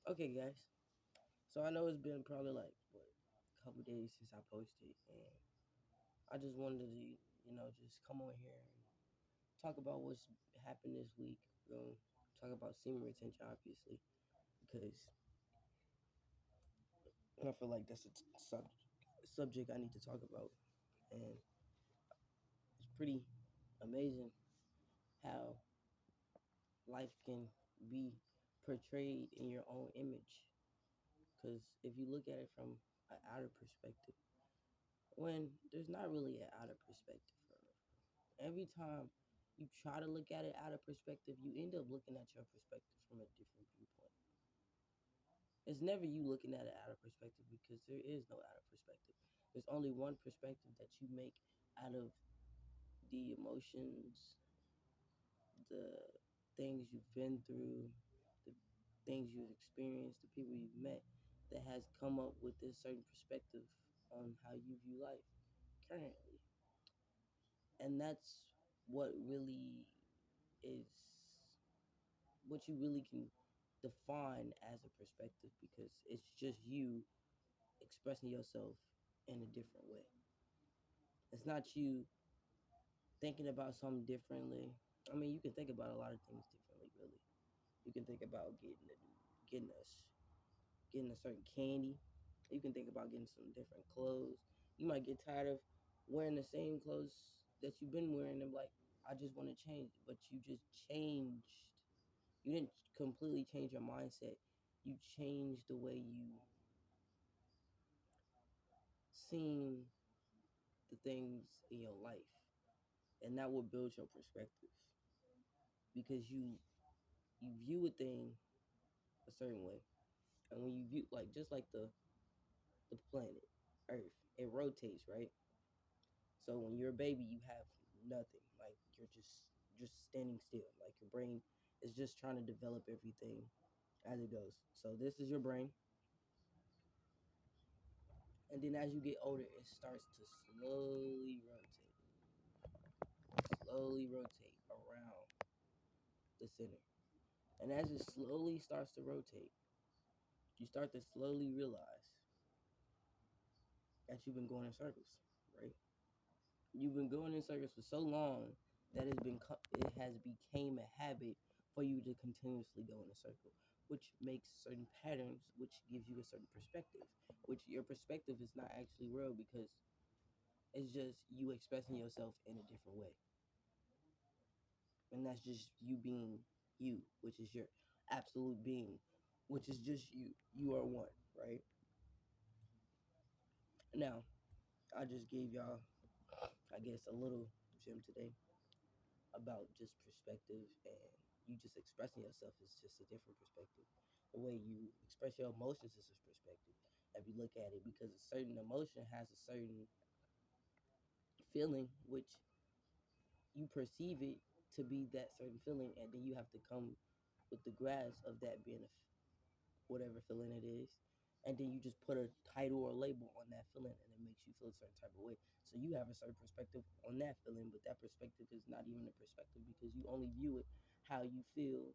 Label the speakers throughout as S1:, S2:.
S1: Okay, guys. So I know it's been probably like what a couple days since I posted, and I just wanted to, just come on here and talk about what's happened this week. Talk about semen retention, obviously, because I feel like that's a subject I need to talk about, and it's pretty amazing how life can be portrayed in your own image. Because if you look at it from an outer perspective, when there's not really an outer perspective for real. Every time you try to look at it out of perspective, you end up looking at your perspective from a different viewpoint. It's never you looking at it out of perspective because there is no out of perspective. There's only one perspective that you make out of the emotions, the things you've been through, the things you've experienced, the people you've met that has come up with this certain perspective on how you view life currently. And that's what really is what you really can define as a perspective because it's just you expressing yourself in a different way. It's not you thinking about something differently. I mean, you can think about a lot of things differently, really. You can think about getting a getting a certain candy. You can think about getting some different clothes. You might get tired of wearing the same clothes that you've been wearing and like, I just want to change. But you just changed. You didn't completely change your mindset. You changed the way you seen the things in your life. And that will build your perspective. Because you view a thing a certain way. And when you view like just like the planet, Earth, it rotates, right? So when you're a baby, you have nothing. Like you're just standing still. Like your brain is just trying to develop everything as it goes. So this is your brain. And then as you get older, it starts to slowly rotate around the center. And as it slowly starts to rotate, you start to slowly realize that you've been going in circles, right? You've been going in circles for so long that it has became a habit for you to continuously go in a circle, which makes certain patterns, which gives you a certain perspective, which your perspective is not actually real because it's just you expressing yourself in a different way. And that's just you being you, which is your absolute being, which is just you. You are one, right? Now, I just gave y'all, I guess, a little gem today about just perspective and you just expressing yourself is just a different perspective. The way you express your emotions is a perspective. If you look at it, because a certain emotion has a certain feeling, which you perceive it to be that certain feeling, and then you have to come with the grasp of that being whatever feeling it is. And then you just put a title or label on that feeling and it makes you feel a certain type of way. So you have a certain perspective on that feeling, but that perspective is not even a perspective because you only view it how you feel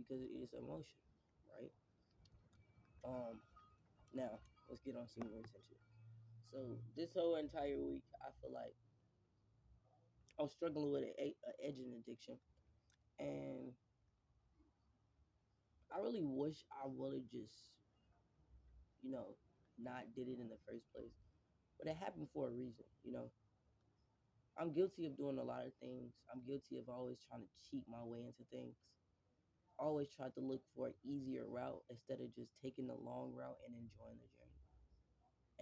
S1: because it is emotion, right? Um Now let's get on some more attention. So this whole entire week I feel like I was struggling with an edging addiction, and I really wish I would have just, you know, not did it in the first place. But it happened for a reason. I'm guilty of doing a lot of things. I'm guilty of always trying to cheat my way into things. Always tried to look for an easier route instead of just taking the long route and enjoying the journey.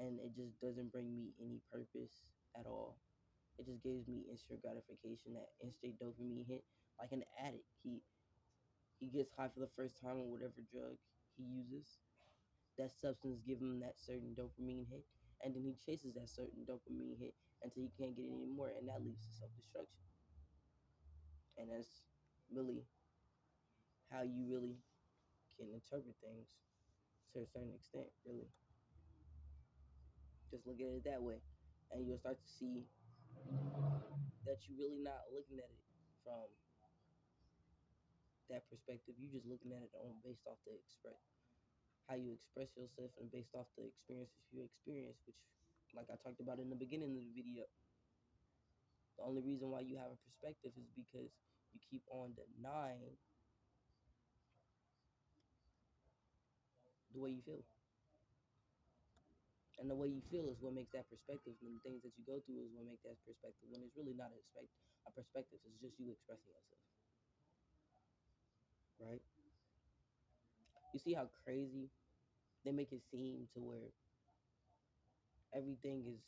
S1: And it just doesn't bring me any purpose at all. It just gives me instant gratification, that instant dopamine hit, like an addict. He gets high for the first time on whatever drug he uses. That substance gives him that certain dopamine hit, and then he chases that certain dopamine hit until he can't get it anymore, and that leads to self-destruction. And that's really how you really can interpret things to a certain extent, really. Just look at it that way, and you'll start to see that you're really not looking at it from that perspective. You just looking at it on based off the express how you express yourself and based off the experiences you experience, which, like I talked about in the beginning of the video, the only reason why you have a perspective is because you keep on denying the way you feel. And the way you feel is what makes that perspective, and the things that you go through is what make that perspective. When it's really not a perspective, it's just you expressing yourself, right? You see how crazy they make it seem to where everything is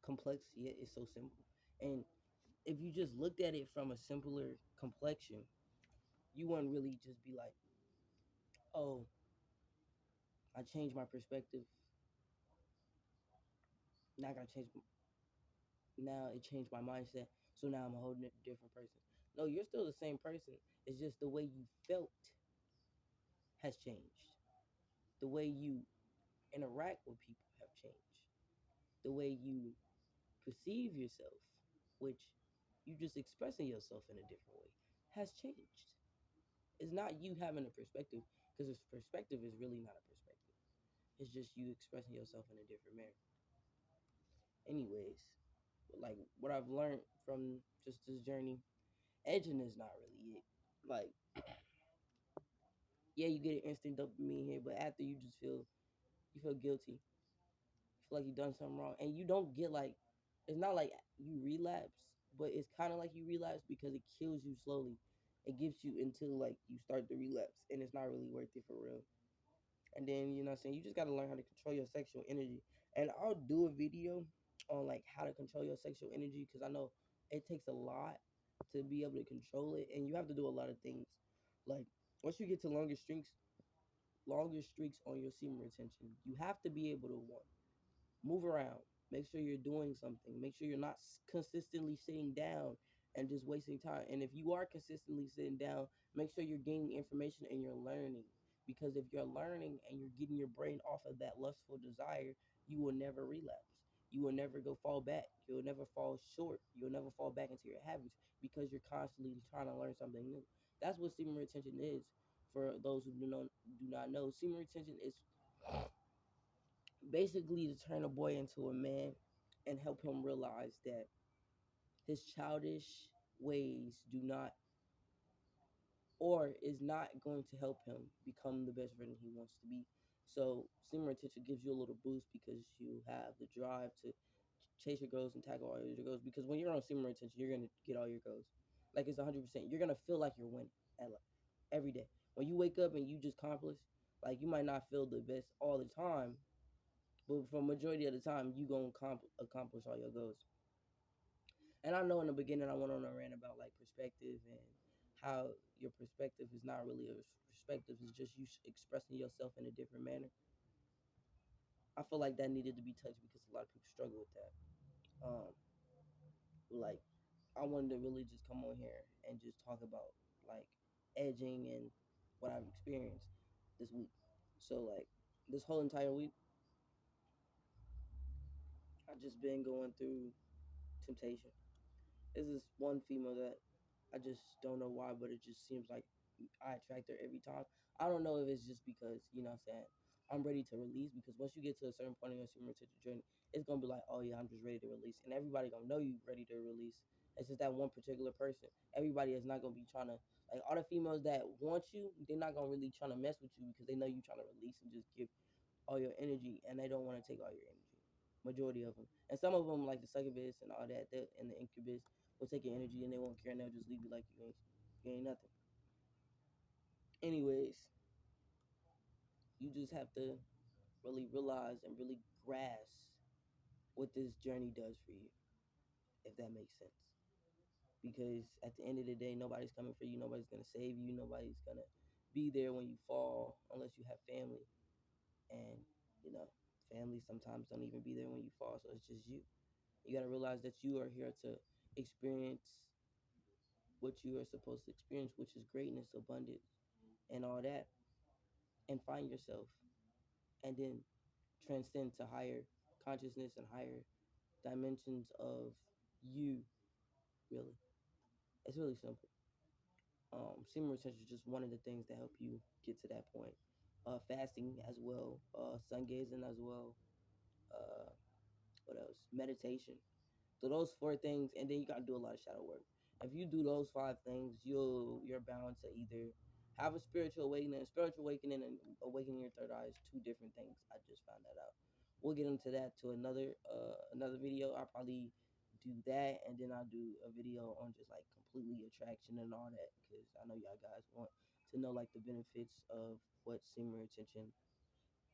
S1: complex yet it's so simple. And if you just looked at it from a simpler complexion, you wouldn't really just be like, oh, I changed my perspective. Now I gotta change. Now it changed my mindset. So now I'm a whole different person. No, you're still the same person. It's just the way you felt has changed. The way you interact with people have changed. The way you perceive yourself, which you just expressing yourself in a different way, has changed. It's not you having a perspective, because this perspective is really not a perspective. It's just you expressing yourself in a different manner. Anyways, like what I've learned from just this journey, edging is not really it. Like, yeah, you get an instant dopamine here, but after you feel guilty. You feel like you done something wrong, and you don't get like, it's not like you relapse, but it's kind of like you relapse because it kills you slowly. It gives you until like you start the relapse, and it's not really worth it for real. And then, you know what I'm saying, you just got to learn how to control your sexual energy. And I'll do a video on like how to control your sexual energy, because I know it takes a lot to be able to control it, and you have to do a lot of things. Like, once you get to longer streaks on your semen retention, you have to be able to one, move around, make sure you're doing something, make sure you're not consistently sitting down and just wasting time. And if you are consistently sitting down, make sure you're gaining information and you're learning, because if you're learning and you're getting your brain off of that lustful desire, you will never relapse. You will never go fall back. You'll never fall short. You'll never fall back into your habits, because you're constantly trying to learn something new. That's what semen retention is. For those who do not know, semen retention is basically to turn a boy into a man and help him realize that his childish ways do not, or is not going to help him become the best version he wants to be. So semen retention gives you a little boost, because you have the drive to chase your goals and tackle all your goals. Because when you're on semen retention, you're gonna get all your goals. Like, it's 100%. You're gonna feel like you're winning at life every day. When you wake up and you just accomplish, like, you might not feel the best all the time, but for majority of the time, you gonna accomplish all your goals. And I know in the beginning I went on a rant about like perspective, and how your perspective is not really a perspective; it's just you expressing yourself in a different manner. I feel like that needed to be touched, because a lot of people struggle with that. Like, I wanted to really just come on here and just talk about like edging and what I've experienced this week. So like, this whole entire week, I've just been going through temptation. This is one female that I just don't know why, but it just seems like I attract her every time. I don't know if it's just because, you know what I'm saying, I'm ready to release, because once you get to a certain point in your human retention journey, it's gonna be like, oh yeah, I'm just ready to release. And everybody gonna know you ready to release. It's just that one particular person. Everybody is not gonna be trying to, like, all the females that want you, they're not gonna really trying to mess with you, because they know you trying to release and just give all your energy, and they don't want to take all your energy. Majority of them, and some of them like the succubus and all that, and the incubus will take your energy and they won't care, and they'll just leave you like you ain't nothing. Anyways, you just have to really realize and really grasp what this journey does for you, if that makes sense. Because at the end of the day, nobody's coming for you. Nobody's gonna save you. Nobody's gonna be there when you fall, unless you have family. And you know, family sometimes don't even be there when you fall. So it's just you. You gotta realize that you are here to experience what you are supposed to experience, which is greatness, abundance, and all that, and find yourself, and then transcend to higher consciousness and higher dimensions of you. Really, it's really simple. Semen retention is just one of the things that help you get to that point. Fasting as well, sun gazing as well. Uh, what else? Meditation. So those four things, and then you gotta do a lot of shadow work. If you do those five things, you're bound to either have a spiritual awakening. Spiritual awakening and awakening your third eye is two different things. I just found that out. We'll get into that to another video. I'll probably do that, and then I'll do a video on just like completely attraction and all that, because I know y'all guys want to know like the benefits of what semen retention,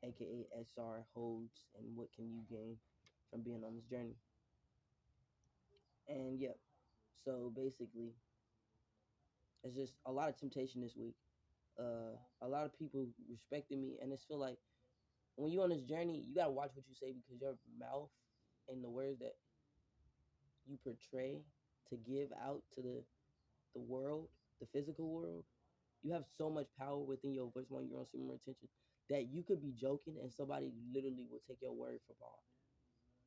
S1: aka SR, holds, and what can you gain from being on this journey. And yeah, so basically, it's just a lot of temptation this week. A lot of people respecting me, and it's feel like when you on this journey, you gotta watch what you say, because your mouth and the words that you portray to give out to the world, the physical world, you have so much power within your voice when you're on semen retention that you could be joking and somebody literally will take your word for bond.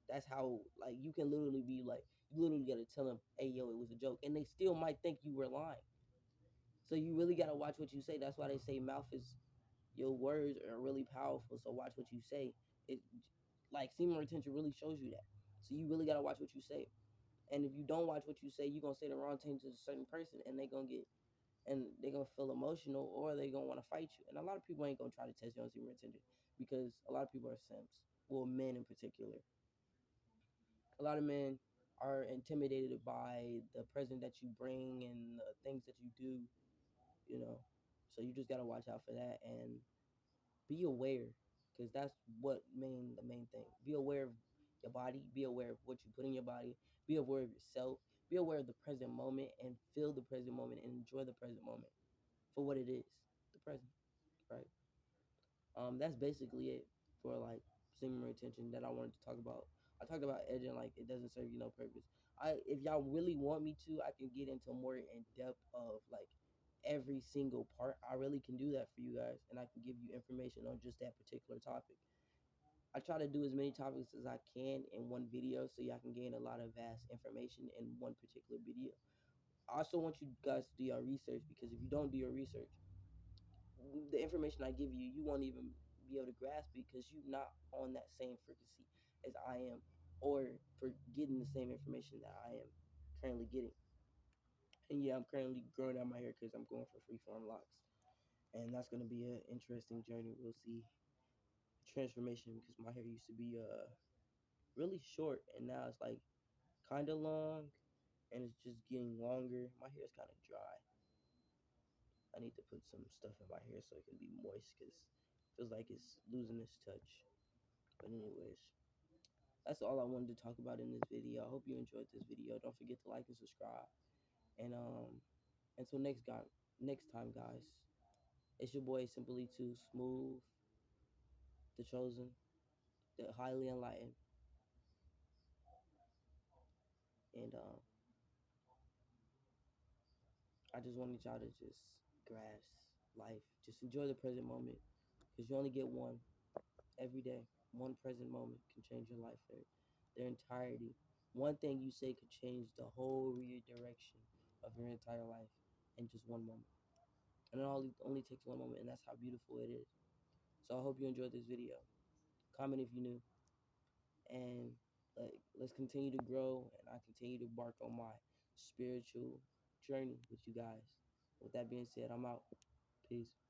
S1: That's how, like, you can literally be like, you literally gotta tell them, hey yo, it was a joke, and they still might think you were lying. So you really gotta watch what you say. That's why they say mouth is, your words are really powerful. So watch what you say. It, like, semen retention really shows you that. So you really gotta watch what you say. And if you don't watch what you say, you're gonna say the wrong thing to a certain person, and they're gonna feel emotional, or they gonna want to fight you. And a lot of people ain't gonna try to test you on semen retention, because a lot of people are simps. Well, men in particular. A lot of men are intimidated by the present that you bring and the things that you do, you know. So you just gotta watch out for that and be aware, because that's the main thing. Be aware of your body. Be aware of what you put in your body. Be aware of yourself. Be aware of the present moment and feel the present moment and enjoy the present moment for what it is, the present, right? That's basically it for like semen retention that I wanted to talk about. I talked about edging like it doesn't serve you no purpose. If y'all really want me to, I can get into more in depth of like every single part. I really can do that for you guys, and I can give you information on just that particular topic. I try to do as many topics as I can in one video, so y'all can gain a lot of vast information in one particular video. I also want you guys to do your research, because if you don't do your research, the information I give you, you won't even be able to grasp, because you're not on that same frequency as I am, or for getting the same information that I am currently getting. And yeah, I'm currently growing out my hair because I'm going for freeform locks, and that's gonna be an interesting journey. We'll see transformation, because my hair used to be really short, and now it's like kind of long, and it's just getting longer. My hair is kind of dry. I need to put some stuff in my hair so it can be moist, because it feels like it's losing its touch. But anyways, that's all I wanted to talk about in this video. I hope you enjoyed this video. Don't forget to like and subscribe. And until next time, guys. It's your boy Simply Too Smooth, the chosen, the highly enlightened, and I just wanted y'all to just grasp life. Just enjoy the present moment, because you only get one every day. One present moment can change your life in their entirety. One thing you say could change the whole redirection of your entire life in just one moment. And it only takes one moment, and that's how beautiful it is. So I hope you enjoyed this video. Comment if you knew, and let's continue to grow, and I continue to embark on my spiritual journey with you guys. With that being said, I'm out. Peace.